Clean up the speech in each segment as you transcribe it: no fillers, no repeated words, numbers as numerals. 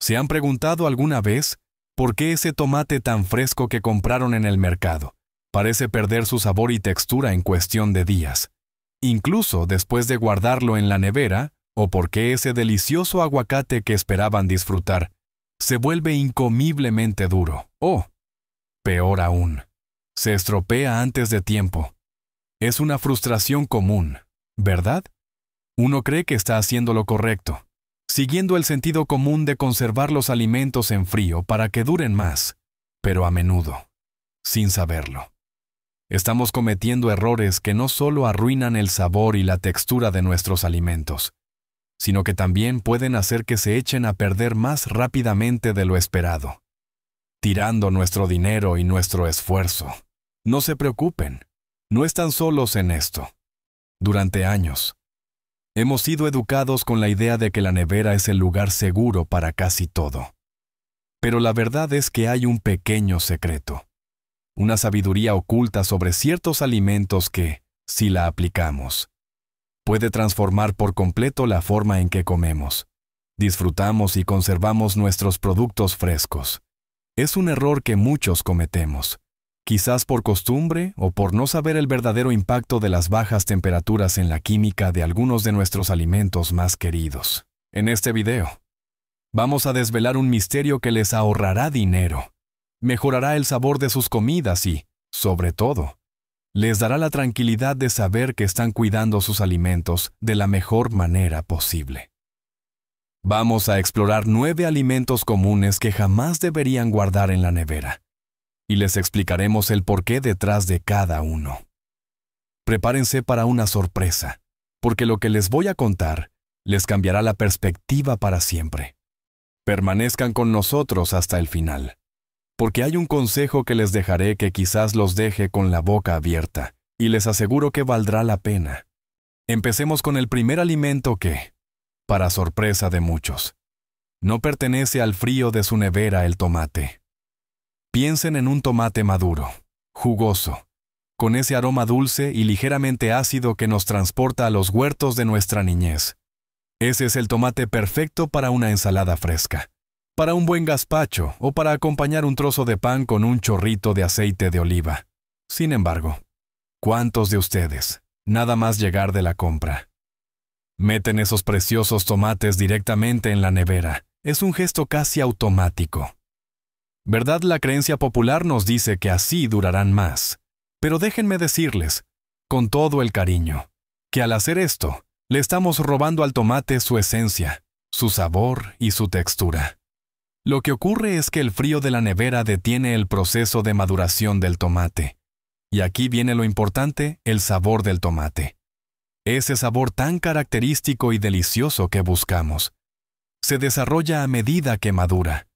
¿Se han preguntado alguna vez por qué ese tomate tan fresco que compraron en el mercado parece perder su sabor y textura en cuestión de días, incluso después de guardarlo en la nevera, o por qué ese delicioso aguacate que esperaban disfrutar se vuelve incomiblemente duro, o, peor aún, se estropea antes de tiempo? Es una frustración común, ¿verdad? Uno cree que está haciendo lo correcto, siguiendo el sentido común de conservar los alimentos en frío para que duren más, pero a menudo, sin saberlo, estamos cometiendo errores que no solo arruinan el sabor y la textura de nuestros alimentos, sino que también pueden hacer que se echen a perder más rápidamente de lo esperado, tirando nuestro dinero y nuestro esfuerzo. No se preocupen, no están solos en esto. Durante años, hemos sido educados con la idea de que la nevera es el lugar seguro para casi todo. Pero la verdad es que hay un pequeño secreto, una sabiduría oculta sobre ciertos alimentos que, si la aplicamos, puede transformar por completo la forma en que comemos, disfrutamos y conservamos nuestros productos frescos. Es un error que muchos cometemos, quizás por costumbre o por no saber el verdadero impacto de las bajas temperaturas en la química de algunos de nuestros alimentos más queridos. En este video, vamos a desvelar un misterio que les ahorrará dinero, mejorará el sabor de sus comidas y, sobre todo, les dará la tranquilidad de saber que están cuidando sus alimentos de la mejor manera posible. Vamos a explorar 9 alimentos comunes que jamás deberían guardar en la nevera, y les explicaremos el porqué detrás de cada uno. Prepárense para una sorpresa, porque lo que les voy a contar les cambiará la perspectiva para siempre. Permanezcan con nosotros hasta el final, porque hay un consejo que les dejaré que quizás los deje con la boca abierta, y les aseguro que valdrá la pena. Empecemos con el primer alimento que, para sorpresa de muchos, no pertenece al frío de su nevera: el tomate. Piensen en un tomate maduro, jugoso, con ese aroma dulce y ligeramente ácido que nos transporta a los huertos de nuestra niñez. Ese es el tomate perfecto para una ensalada fresca, para un buen gazpacho o para acompañar un trozo de pan con un chorrito de aceite de oliva. Sin embargo, ¿cuántos de ustedes, nada más llegar de la compra, meten esos preciosos tomates directamente en la nevera? Es un gesto casi automático. ¿Verdad? La creencia popular nos dice que así durarán más. Pero déjenme decirles, con todo el cariño, que al hacer esto, le estamos robando al tomate su esencia, su sabor y su textura. Lo que ocurre es que el frío de la nevera detiene el proceso de maduración del tomate. Y aquí viene lo importante: el sabor del tomate. Ese sabor tan característico y delicioso que buscamos se desarrolla a medida que madura.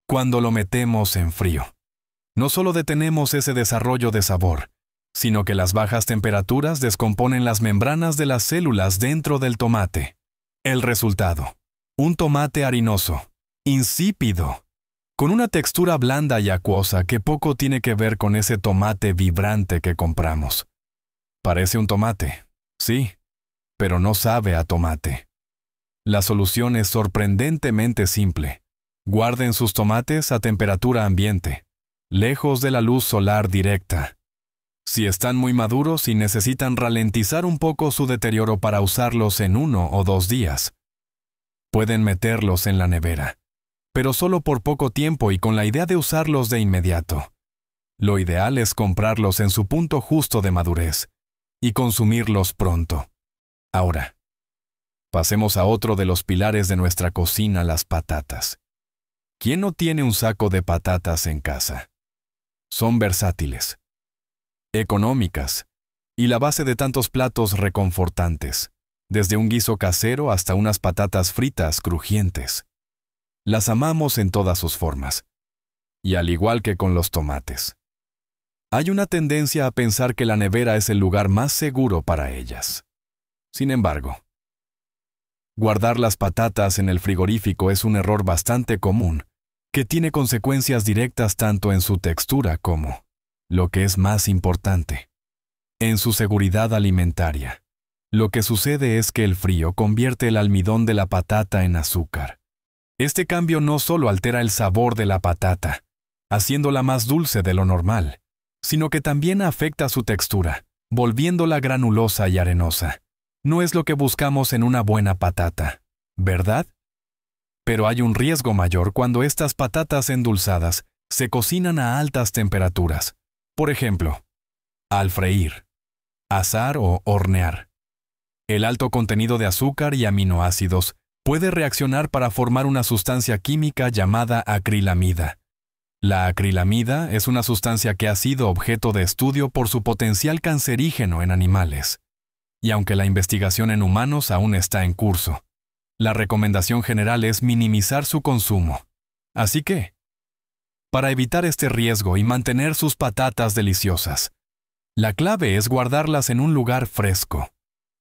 Cuando lo metemos en frío, no solo detenemos ese desarrollo de sabor, sino que las bajas temperaturas descomponen las membranas de las células dentro del tomate. El resultado: un tomate harinoso, insípido, con una textura blanda y acuosa que poco tiene que ver con ese tomate vibrante que compramos. Parece un tomate, sí, pero no sabe a tomate. La solución es sorprendentemente simple. Guarden sus tomates a temperatura ambiente, lejos de la luz solar directa. Si están muy maduros y necesitan ralentizar un poco su deterioro para usarlos en 1 o 2 días, pueden meterlos en la nevera, pero solo por poco tiempo y con la idea de usarlos de inmediato. Lo ideal es comprarlos en su punto justo de madurez y consumirlos pronto. Ahora, pasemos a otro de los pilares de nuestra cocina: las patatas. ¿Quién no tiene un saco de patatas en casa? Son versátiles, económicas y la base de tantos platos reconfortantes, desde un guiso casero hasta unas patatas fritas crujientes. Las amamos en todas sus formas, y al igual que con los tomates, hay una tendencia a pensar que la nevera es el lugar más seguro para ellas. Sin embargo, guardar las patatas en el frigorífico es un error bastante común, que tiene consecuencias directas tanto en su textura como, lo que es más importante, en su seguridad alimentaria. Lo que sucede es que el frío convierte el almidón de la patata en azúcar, Este cambio no solo altera el sabor de la patata, haciéndola más dulce de lo normal, sino que también afecta su textura, volviéndola granulosa y arenosa. No es lo que buscamos en una buena patata, ¿verdad? Pero hay un riesgo mayor cuando estas patatas endulzadas se cocinan a altas temperaturas. Por ejemplo, al freír, asar o hornear. El alto contenido de azúcar y aminoácidos puede reaccionar para formar una sustancia química llamada acrilamida. La acrilamida es una sustancia que ha sido objeto de estudio por su potencial cancerígeno en animales. Y aunque la investigación en humanos aún está en curso, la recomendación general es minimizar su consumo. Así que, para evitar este riesgo y mantener sus patatas deliciosas, la clave es guardarlas en un lugar fresco,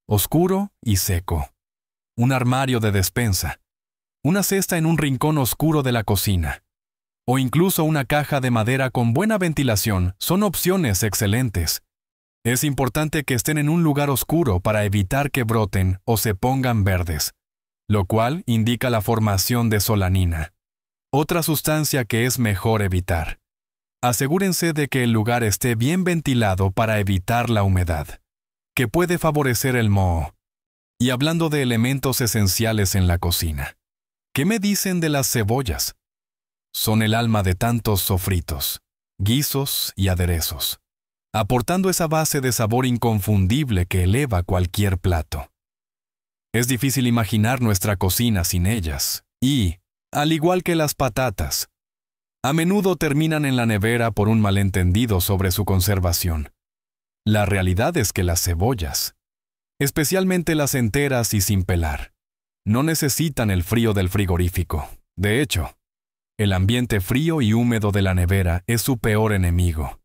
oscuro y seco. Un armario de despensa, una cesta en un rincón oscuro de la cocina, o incluso una caja de madera con buena ventilación son opciones excelentes. Es importante que estén en un lugar oscuro para evitar que broten o se pongan verdes, lo cual indica la formación de solanina, otra sustancia que es mejor evitar. Asegúrense de que el lugar esté bien ventilado para evitar la humedad, que puede favorecer el moho. Y hablando de elementos esenciales en la cocina, ¿qué me dicen de las cebollas? Son el alma de tantos sofritos, guisos y aderezos, aportando esa base de sabor inconfundible que eleva cualquier plato. Es difícil imaginar nuestra cocina sin ellas, y, al igual que las patatas, a menudo terminan en la nevera por un malentendido sobre su conservación. La realidad es que las cebollas, especialmente las enteras y sin pelar, no necesitan el frío del frigorífico. De hecho, el ambiente frío y húmedo de la nevera es su peor enemigo.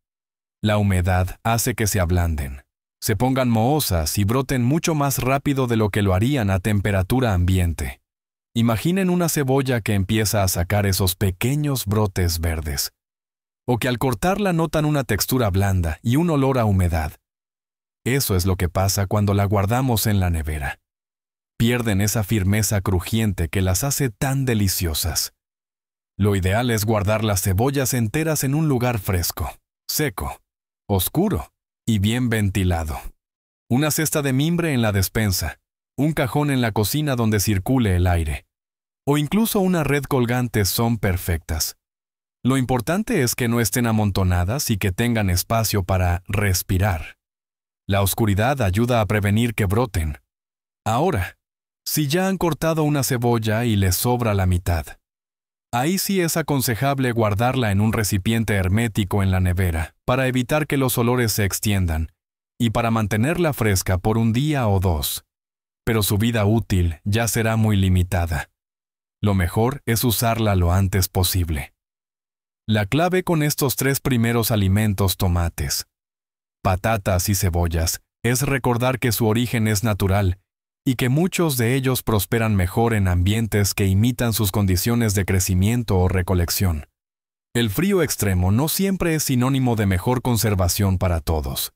La humedad hace que se ablanden, se pongan mohosas y broten mucho más rápido de lo que lo harían a temperatura ambiente. Imaginen una cebolla que empieza a sacar esos pequeños brotes verdes, o que al cortarla notan una textura blanda y un olor a humedad. Eso es lo que pasa cuando la guardamos en la nevera. Pierden esa firmeza crujiente que las hace tan deliciosas. Lo ideal es guardar las cebollas enteras en un lugar fresco, seco, oscuro y bien ventilado. Una cesta de mimbre en la despensa, un cajón en la cocina donde circule el aire, o incluso una red colgante son perfectas. Lo importante es que no estén amontonadas y que tengan espacio para respirar. La oscuridad ayuda a prevenir que broten. Ahora, si ya han cortado una cebolla y les sobra la mitad, ahí sí es aconsejable guardarla en un recipiente hermético en la nevera para evitar que los olores se extiendan y para mantenerla fresca por un día o dos. Pero su vida útil ya será muy limitada. Lo mejor es usarla lo antes posible. La clave con estos tres primeros alimentos tomates, patatas y cebollas es recordar que su origen es natural y que muchos de ellos prosperan mejor en ambientes que imitan sus condiciones de crecimiento o recolección. El frío extremo no siempre es sinónimo de mejor conservación para todos.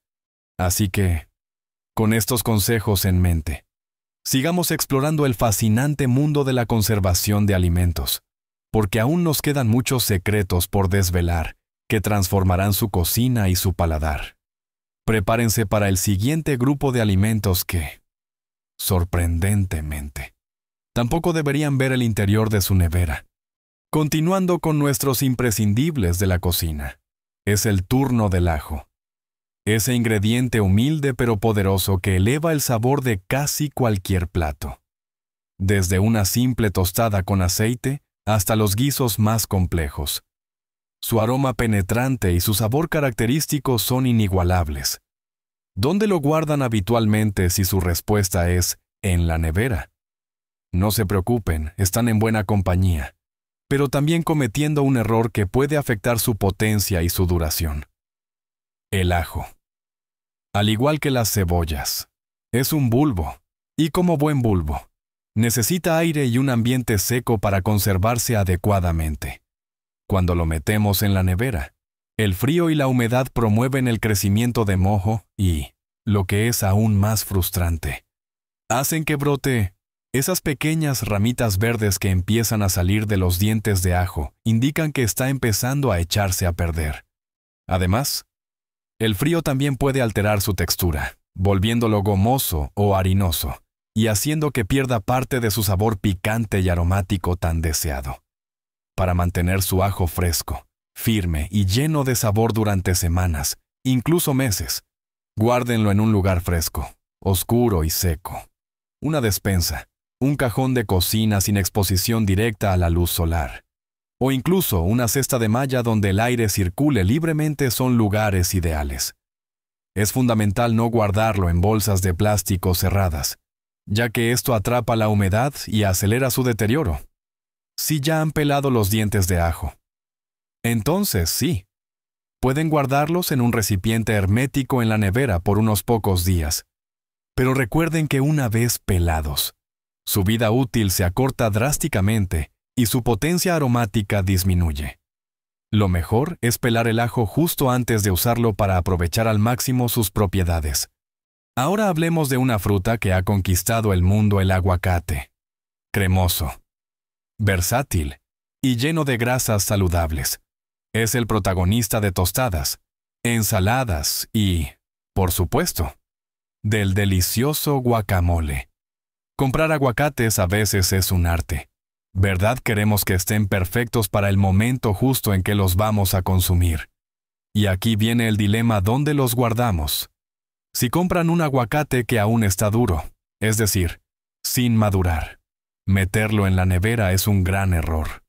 Así que, con estos consejos en mente, sigamos explorando el fascinante mundo de la conservación de alimentos, porque aún nos quedan muchos secretos por desvelar que transformarán su cocina y su paladar. Prepárense para el siguiente grupo de alimentos que, sorprendentemente, tampoco deberían ver el interior de su nevera. Continuando con nuestros imprescindibles de la cocina, es el turno del ajo. Ese ingrediente humilde pero poderoso que eleva el sabor de casi cualquier plato. Desde una simple tostada con aceite hasta los guisos más complejos. Su aroma penetrante y su sabor característico son inigualables. ¿Dónde lo guardan habitualmente si su respuesta es en la nevera? No se preocupen, están en buena compañía, pero también cometiendo un error que puede afectar su potencia y su duración. El ajo. Al igual que las cebollas, es un bulbo, y como buen bulbo, necesita aire y un ambiente seco para conservarse adecuadamente. Cuando lo metemos en la nevera, el frío y la humedad promueven el crecimiento de moho y, lo que es aún más frustrante, hacen que brote Esas pequeñas ramitas verdes que empiezan a salir de los dientes de ajo indican que está empezando a echarse a perder. Además, el frío también puede alterar su textura, volviéndolo gomoso o harinoso, y haciendo que pierda parte de su sabor picante y aromático tan deseado. Para mantener su ajo fresco, firme y lleno de sabor durante semanas, incluso meses, guárdenlo en un lugar fresco, oscuro y seco. Una despensa, un cajón de cocina sin exposición directa a la luz solar, o incluso una cesta de malla donde el aire circule libremente son lugares ideales. Es fundamental no guardarlo en bolsas de plástico cerradas, ya que esto atrapa la humedad y acelera su deterioro. Si ya han pelado los dientes de ajo, entonces sí, pueden guardarlos en un recipiente hermético en la nevera por unos pocos días. Pero recuerden que una vez pelados, su vida útil se acorta drásticamente y su potencia aromática disminuye. Lo mejor es pelar el ajo justo antes de usarlo para aprovechar al máximo sus propiedades. Ahora hablemos de una fruta que ha conquistado el mundo, el aguacate. Cremoso, versátil y lleno de grasas saludables. Es el protagonista de tostadas, ensaladas y, por supuesto, del delicioso guacamole. Comprar aguacates a veces es un arte. ¿Verdad? Queremos que estén perfectos para el momento justo en que los vamos a consumir. Y aquí viene el dilema: ¿dónde los guardamos? Si compran un aguacate que aún está duro, es decir, sin madurar, meterlo en la nevera es un gran error.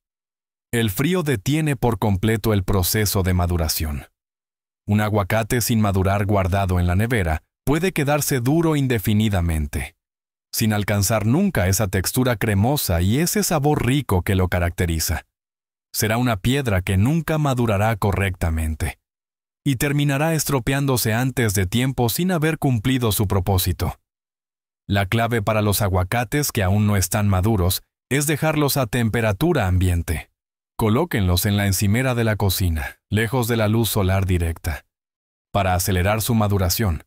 El frío detiene por completo el proceso de maduración. Un aguacate sin madurar guardado en la nevera puede quedarse duro indefinidamente, sin alcanzar nunca esa textura cremosa y ese sabor rico que lo caracteriza. Será una piedra que nunca madurará correctamente y terminará estropeándose antes de tiempo sin haber cumplido su propósito. La clave para los aguacates que aún no están maduros es dejarlos a temperatura ambiente. Colóquenlos en la encimera de la cocina, lejos de la luz solar directa. Para acelerar su maduración,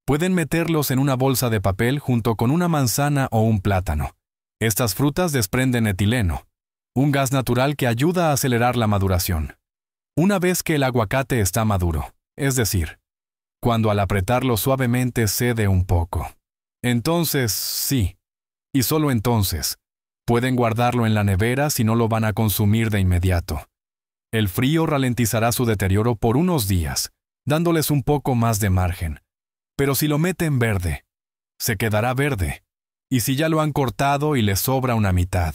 pueden meterlos en una bolsa de papel junto con una manzana o un plátano. Estas frutas desprenden etileno, un gas natural que ayuda a acelerar la maduración. Una vez que el aguacate está maduro, es decir, cuando al apretarlo suavemente cede un poco, entonces sí, y solo entonces, pueden guardarlo en la nevera si no lo van a consumir de inmediato. El frío ralentizará su deterioro por unos días, dándoles un poco más de margen. Pero si lo meten verde, se quedará verde. Y si ya lo han cortado y les sobra una mitad,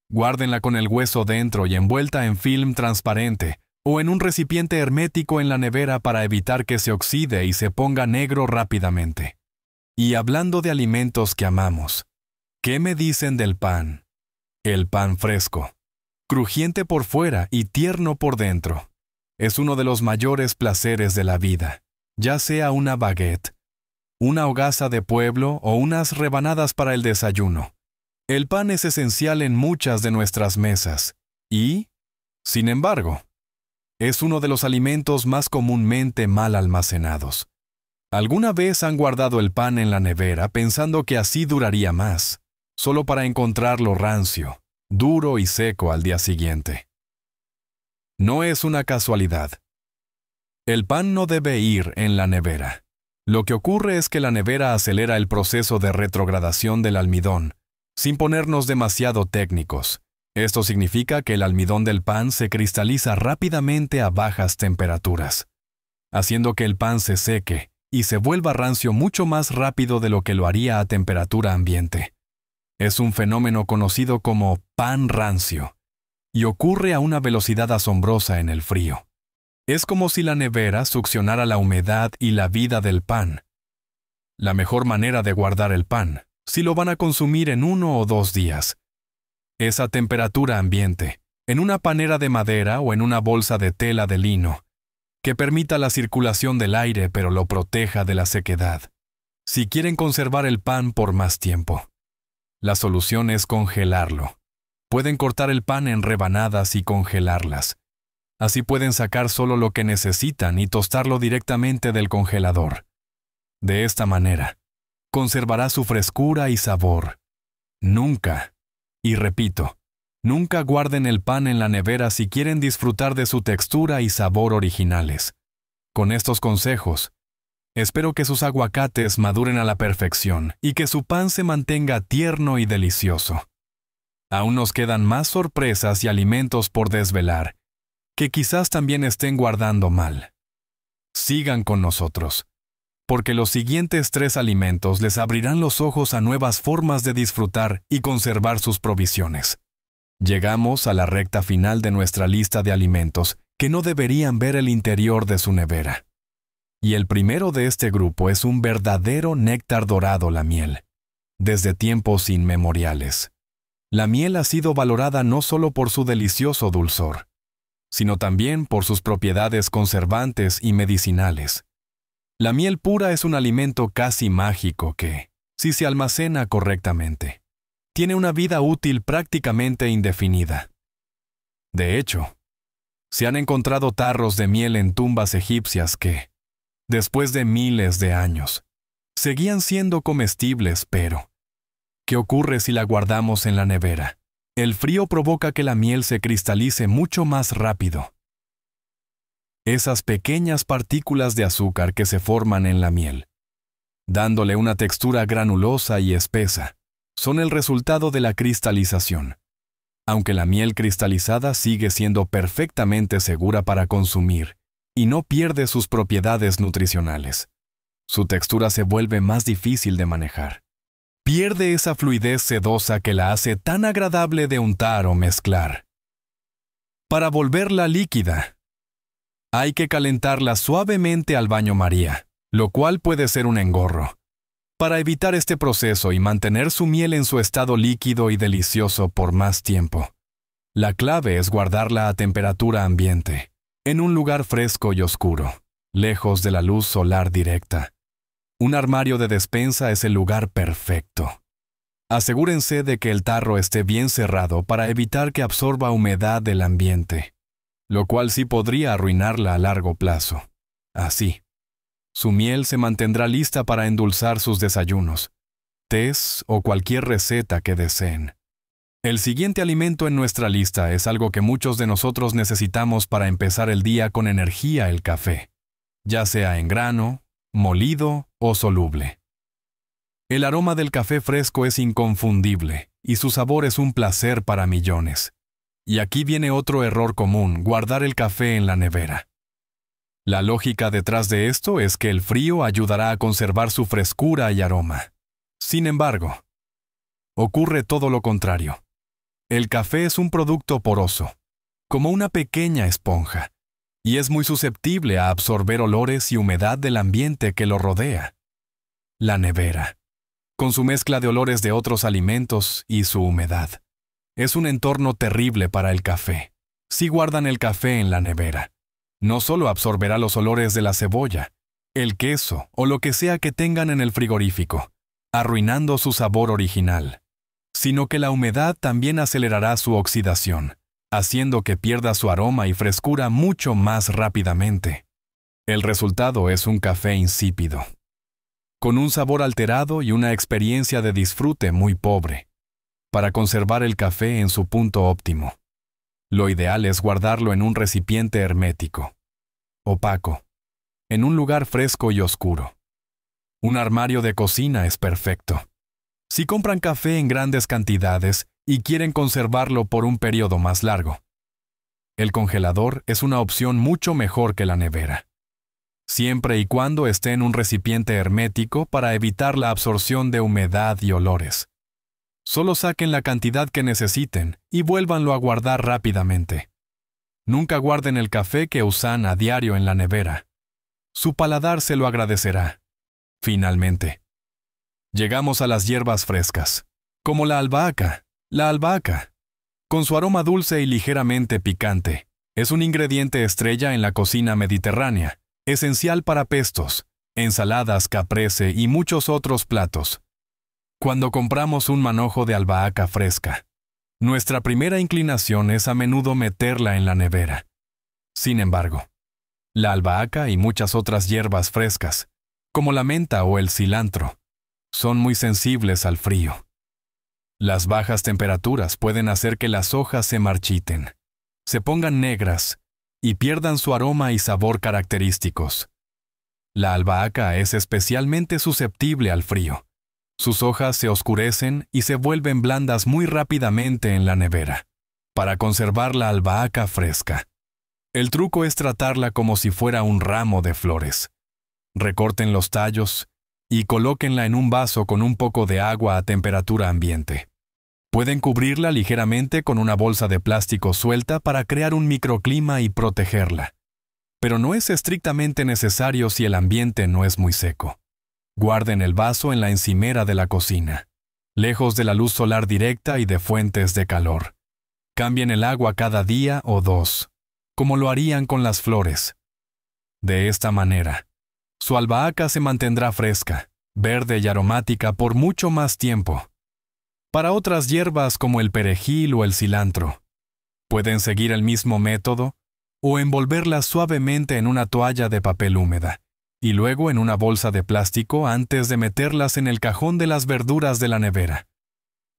guárdenla con el hueso dentro y envuelta en film transparente o en un recipiente hermético en la nevera para evitar que se oxide y se ponga negro rápidamente. Y hablando de alimentos que amamos, ¿qué me dicen del pan? El pan fresco, crujiente por fuera y tierno por dentro, es uno de los mayores placeres de la vida, ya sea una baguette, una hogaza de pueblo o unas rebanadas para el desayuno. El pan es esencial en muchas de nuestras mesas y, sin embargo, es uno de los alimentos más comúnmente mal almacenados. ¿Alguna vez han guardado el pan en la nevera pensando que así duraría más, solo para encontrarlo rancio, duro y seco al día siguiente? No es una casualidad. El pan no debe ir en la nevera. Lo que ocurre es que la nevera acelera el proceso de retrogradación del almidón, sin ponernos demasiado técnicos. Esto significa que el almidón del pan se cristaliza rápidamente a bajas temperaturas, haciendo que el pan se seque y se vuelva rancio mucho más rápido de lo que lo haría a temperatura ambiente. Es un fenómeno conocido como pan rancio, y ocurre a una velocidad asombrosa en el frío. Es como si la nevera succionara la humedad y la vida del pan. La mejor manera de guardar el pan, si lo van a consumir en 1 o 2 días, es a temperatura ambiente, en una panera de madera o en una bolsa de tela de lino, que permita la circulación del aire pero lo proteja de la sequedad. Si quieren conservar el pan por más tiempo, la solución es congelarlo. Pueden cortar el pan en rebanadas y congelarlas. Así pueden sacar solo lo que necesitan y tostarlo directamente del congelador. De esta manera, conservará su frescura y sabor, Nunca, y repito, nunca guarden el pan en la nevera si quieren disfrutar de su textura y sabor originales. Con estos consejos, espero que sus aguacates maduren a la perfección y que su pan se mantenga tierno y delicioso. Aún nos quedan más sorpresas y alimentos por desvelar, que quizás también estén guardando mal. Sigan con nosotros, porque los siguientes 3 alimentos les abrirán los ojos a nuevas formas de disfrutar y conservar sus provisiones. Llegamos a la recta final de nuestra lista de alimentos que no deberían ver el interior de su nevera. Y el primero de este grupo es un verdadero néctar dorado, la miel. Desde tiempos inmemoriales, la miel ha sido valorada no solo por su delicioso dulzor, sino también por sus propiedades conservantes y medicinales. La miel pura es un alimento casi mágico que, si se almacena correctamente, tiene una vida útil prácticamente indefinida. De hecho, se han encontrado tarros de miel en tumbas egipcias que, después de miles de años, seguían siendo comestibles, pero ¿qué ocurre si la guardamos en la nevera? El frío provoca que la miel se cristalice mucho más rápido. Esas pequeñas partículas de azúcar que se forman en la miel, dándole una textura granulosa y espesa, son el resultado de la cristalización. Aunque la miel cristalizada sigue siendo perfectamente segura para consumir y no pierde sus propiedades nutricionales, su textura se vuelve más difícil de manejar. Pierde esa fluidez sedosa que la hace tan agradable de untar o mezclar. Para volverla líquida, hay que calentarla suavemente al baño María, lo cual puede ser un engorro. Para evitar este proceso y mantener su miel en su estado líquido y delicioso por más tiempo, la clave es guardarla a temperatura ambiente, en un lugar fresco y oscuro, lejos de la luz solar directa. Un armario de despensa es el lugar perfecto. Asegúrense de que el tarro esté bien cerrado para evitar que absorba humedad del ambiente, lo cual sí podría arruinarla a largo plazo. Así, su miel se mantendrá lista para endulzar sus desayunos, tés o cualquier receta que deseen. El siguiente alimento en nuestra lista es algo que muchos de nosotros necesitamos para empezar el día con energía: el café, ya sea en grano, molido o soluble. El aroma del café fresco es inconfundible y su sabor es un placer para millones. Y aquí viene otro error común: guardar el café en la nevera. La lógica detrás de esto es que el frío ayudará a conservar su frescura y aroma. Sin embargo, ocurre todo lo contrario. El café es un producto poroso, como una pequeña esponja, y es muy susceptible a absorber olores y humedad del ambiente que lo rodea. La nevera, con su mezcla de olores de otros alimentos y su humedad, es un entorno terrible para el café. Si guardan el café en la nevera, no solo absorberá los olores de la cebolla, el queso o lo que sea que tengan en el frigorífico, arruinando su sabor original, sino que la humedad también acelerará su oxidación, haciendo que pierda su aroma y frescura mucho más rápidamente. El resultado es un café insípido, con un sabor alterado y una experiencia de disfrute muy pobre. Para conservar el café en su punto óptimo, lo ideal es guardarlo en un recipiente hermético, opaco, en un lugar fresco y oscuro. Un armario de cocina es perfecto. Si compran café en grandes cantidades y quieren conservarlo por un periodo más largo, el congelador es una opción mucho mejor que la nevera, siempre y cuando esté en un recipiente hermético para evitar la absorción de humedad y olores. Solo saquen la cantidad que necesiten y vuélvanlo a guardar rápidamente. Nunca guarden el café que usan a diario en la nevera. Su paladar se lo agradecerá. Finalmente, llegamos a las hierbas frescas, como la albahaca. La albahaca, con su aroma dulce y ligeramente picante, es un ingrediente estrella en la cocina mediterránea, esencial para pestos, ensaladas caprese y muchos otros platos. Cuando compramos un manojo de albahaca fresca, nuestra primera inclinación es a menudo meterla en la nevera. Sin embargo, la albahaca y muchas otras hierbas frescas, como la menta o el cilantro, son muy sensibles al frío. Las bajas temperaturas pueden hacer que las hojas se marchiten, se pongan negras y pierdan su aroma y sabor característicos. La albahaca es especialmente susceptible al frío. Sus hojas se oscurecen y se vuelven blandas muy rápidamente en la nevera. Para conservar la albahaca fresca, el truco es tratarla como si fuera un ramo de flores. Recorten los tallos y colóquenla en un vaso con un poco de agua a temperatura ambiente. Pueden cubrirla ligeramente con una bolsa de plástico suelta para crear un microclima y protegerla. Pero no es estrictamente necesario si el ambiente no es muy seco. Guarden el vaso en la encimera de la cocina, lejos de la luz solar directa y de fuentes de calor. Cambien el agua cada día o dos, como lo harían con las flores. De esta manera, su albahaca se mantendrá fresca, verde y aromática por mucho más tiempo. Para otras hierbas como el perejil o el cilantro, pueden seguir el mismo método o envolverlas suavemente en una toalla de papel húmeda y luego en una bolsa de plástico antes de meterlas en el cajón de las verduras de la nevera.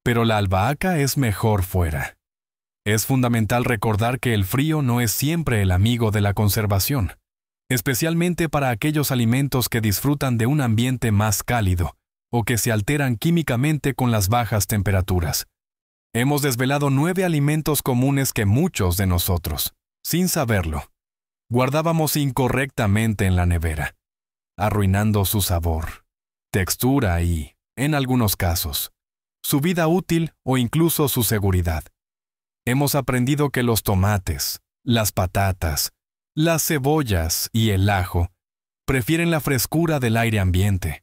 Pero la albahaca es mejor fuera. Es fundamental recordar que el frío no es siempre el amigo de la conservación, especialmente para aquellos alimentos que disfrutan de un ambiente más cálido o que se alteran químicamente con las bajas temperaturas. Hemos desvelado 9 alimentos comunes que muchos de nosotros, sin saberlo, guardábamos incorrectamente en la nevera, arruinando su sabor, textura y, en algunos casos, su vida útil o incluso su seguridad. Hemos aprendido que los tomates, las patatas, las cebollas y el ajo prefieren la frescura del aire ambiente,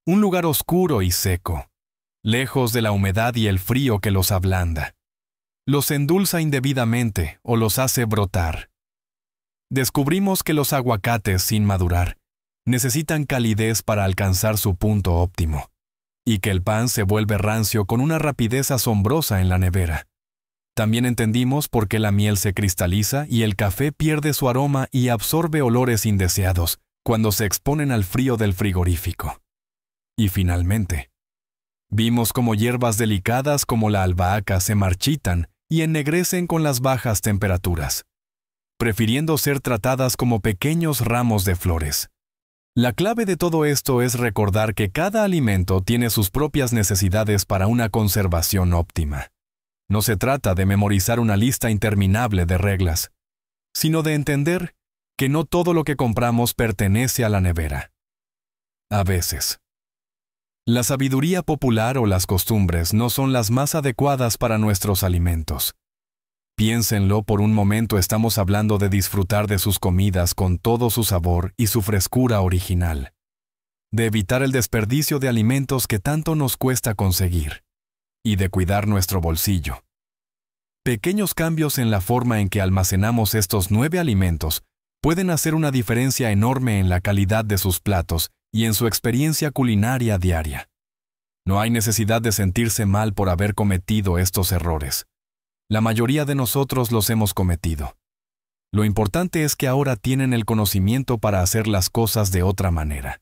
un lugar oscuro y seco, lejos de la humedad y el frío que los ablanda. Los endulza indebidamente o los hace brotar. Descubrimos que los aguacates sin madurar necesitan calidez para alcanzar su punto óptimo, y que el pan se vuelve rancio con una rapidez asombrosa en la nevera. También entendimos por qué la miel se cristaliza y el café pierde su aroma y absorbe olores indeseados cuando se exponen al frío del frigorífico. Y finalmente, vimos cómo hierbas delicadas como la albahaca se marchitan y ennegrecen con las bajas temperaturas, prefiriendo ser tratadas como pequeños ramos de flores. La clave de todo esto es recordar que cada alimento tiene sus propias necesidades para una conservación óptima. No se trata de memorizar una lista interminable de reglas, sino de entender que no todo lo que compramos pertenece a la nevera. A veces, la sabiduría popular o las costumbres no son las más adecuadas para nuestros alimentos. Piénsenlo por un momento, estamos hablando de disfrutar de sus comidas con todo su sabor y su frescura original, de evitar el desperdicio de alimentos que tanto nos cuesta conseguir, y de cuidar nuestro bolsillo. Pequeños cambios en la forma en que almacenamos estos 9 alimentos pueden hacer una diferencia enorme en la calidad de sus platos y en su experiencia culinaria diaria. No hay necesidad de sentirse mal por haber cometido estos errores. La mayoría de nosotros los hemos cometido. Lo importante es que ahora tienen el conocimiento para hacer las cosas de otra manera.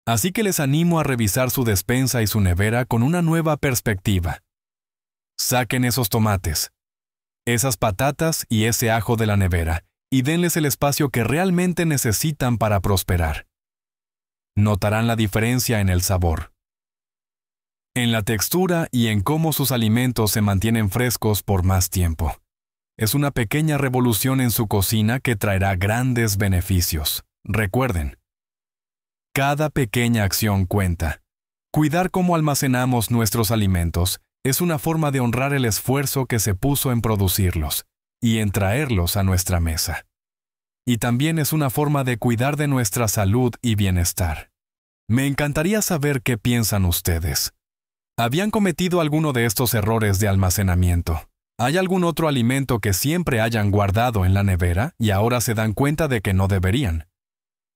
Así que les animo a revisar su despensa y su nevera con una nueva perspectiva. Saquen esos tomates, esas patatas y ese ajo de la nevera y denles el espacio que realmente necesitan para prosperar. Notarán la diferencia en el sabor, en la textura y en cómo sus alimentos se mantienen frescos por más tiempo. Es una pequeña revolución en su cocina que traerá grandes beneficios. Recuerden, cada pequeña acción cuenta. Cuidar cómo almacenamos nuestros alimentos es una forma de honrar el esfuerzo que se puso en producirlos y en traerlos a nuestra mesa. Y también es una forma de cuidar de nuestra salud y bienestar. Me encantaría saber qué piensan ustedes. ¿Habían cometido alguno de estos errores de almacenamiento? ¿Hay algún otro alimento que siempre hayan guardado en la nevera y ahora se dan cuenta de que no deberían?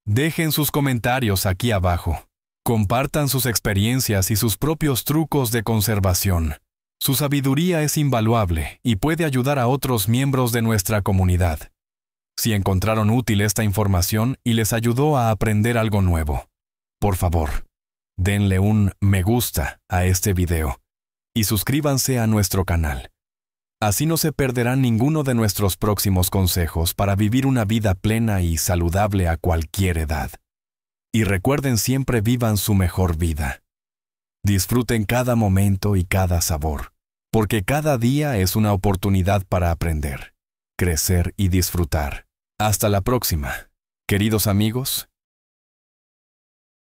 Dejen sus comentarios aquí abajo. Compartan sus experiencias y sus propios trucos de conservación. Su sabiduría es invaluable y puede ayudar a otros miembros de nuestra comunidad. Si encontraron útil esta información y les ayudó a aprender algo nuevo, por favor, denle un me gusta a este video y suscríbanse a nuestro canal. Así no se perderán ninguno de nuestros próximos consejos para vivir una vida plena y saludable a cualquier edad. Y recuerden, siempre vivan su mejor vida. Disfruten cada momento y cada sabor, porque cada día es una oportunidad para aprender, crecer y disfrutar. Hasta la próxima, queridos amigos.